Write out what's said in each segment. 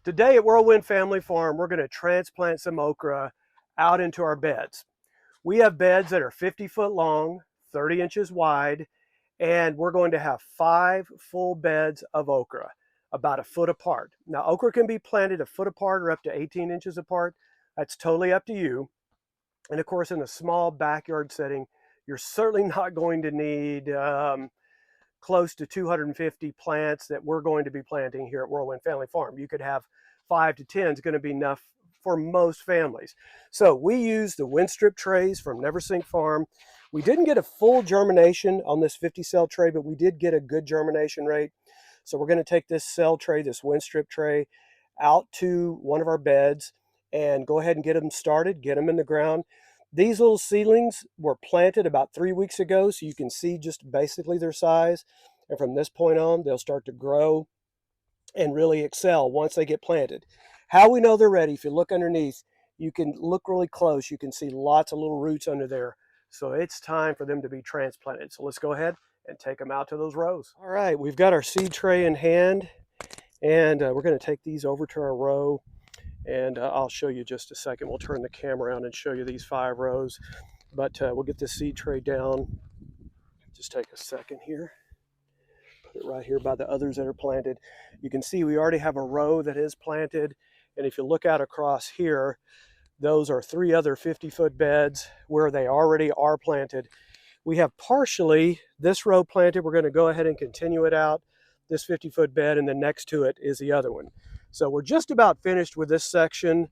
Today at Whirlwind Family Farm, we're going to transplant some okra out into our beds. We have beds that are 50 foot long, 30 inches wide, and we're going to have 5 full beds of okra, about a foot apart. Now, okra can be planted a foot apart or up to 18 inches apart. That's totally up to you. And of course, in a small backyard setting, you're certainly not going to need close to 250 plants that we're going to be planting here at Whirlwind Family Farm. You could have 5 to 10 is going to be enough for most families. So we use the wind strip trays from Neversink Farm. We didn't get a full germination on this 50 cell tray, but we did get a good germination rate. So we're going to take this cell tray, this wind strip tray, out to one of our beds and go ahead and get them started, get them in the ground. These little seedlings were planted about 3 weeks ago, so you can see just basically their size. And from this point on, they'll start to grow and really excel once they get planted. How we know they're ready, if you look underneath, you can look really close. You can see lots of little roots under there. So it's time for them to be transplanted. So let's go ahead and take them out to those rows. All right, we've got our seed tray in hand, and we're going to take these over to our row. And I'll show you just a second. We'll turn the camera around and show you these 5 rows. But we'll get the seed tray down. Just take a second here. Put it right here by the others that are planted. You can see we already have a row that is planted. And if you look out across here, those are 3 other 50-foot beds where they already are planted. We have partially this row planted. We're going to go ahead and continue it out, this 50-foot bed, and then next to it is the other one. So we're just about finished with this section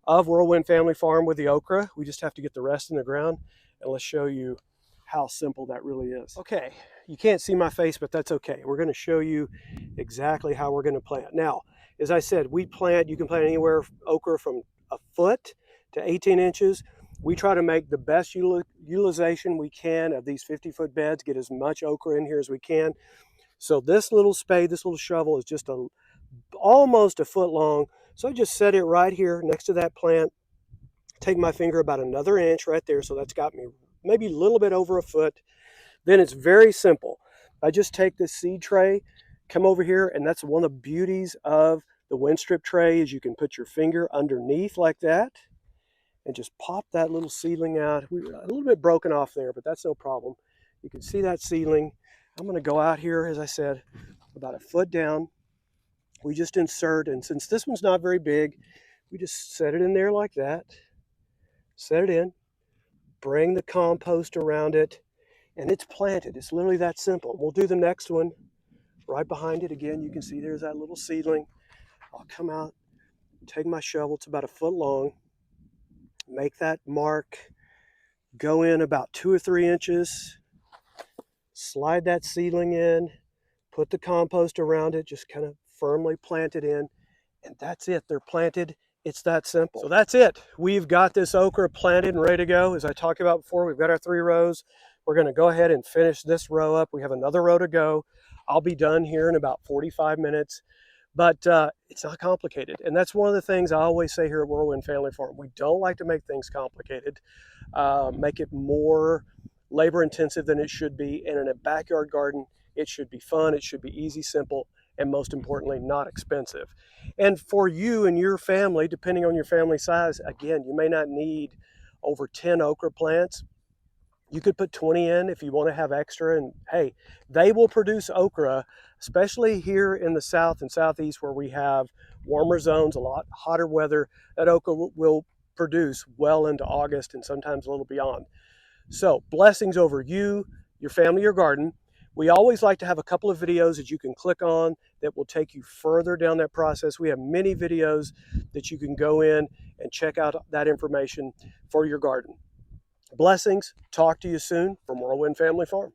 of Whirlwind Family Farm with the okra. We just have to get the rest in the ground, and let's show you how simple that really is. Okay, you can't see my face, but that's okay. We're going to show you exactly how we're going to plant. Now, as I said, you can plant anywhere okra from a foot to 18 inches. We try to make the best utilization we can of these 50-foot beds, get as much okra in here as we can. So this little spade, this little shovel is just almost a foot long. So I just set it right here next to that plant. Take my finger about another inch right there. So that's got me maybe a little bit over a foot. Then it's very simple. I just take this seed tray, come over here, and that's one of the beauties of the wind strip tray is you can put your finger underneath like that and just pop that little seedling out. We were a little bit broken off there, but that's no problem. You can see that seedling. I'm going to go out here, as I said, about a foot down. We just insert, and since this one's not very big, we just set it in there like that. Set it in, bring the compost around it, and it's planted. It's literally that simple. We'll do the next one right behind it. Again, you can see there's that little seedling. I'll come out, take my shovel, it's about a foot long, make that mark, go in about 2 or 3 inches, slide that seedling in, put the compost around it, just kind of firmly plant it in, and that's it. They're planted. It's that simple. So that's it. We've got this okra planted and ready to go. As I talked about before, we've got our 3 rows. We're going to go ahead and finish this row up. We have another row to go. I'll be done here in about 45 minutes. But it's not complicated. And that's one of the things I always say here at Whirlwind Family Farm. We don't like to make things complicated, make it more labor intensive than it should be. And in a backyard garden, it should be fun, it should be easy, simple, and most importantly, not expensive. And for you and your family, depending on your family size, again, you may not need over 10 okra plants. You could put 20 in if you want to have extra, and hey, they will produce okra, especially here in the south and southeast where we have warmer zones, a lot hotter weather. That okra will produce well into August and sometimes a little beyond. So blessings over you, your family, your garden. We always like to have a couple of videos that you can click on that will take you further down that process. We have many videos that you can go in and check out that information for your garden. Blessings. Talk to you soon from Whirlwind Family Farm.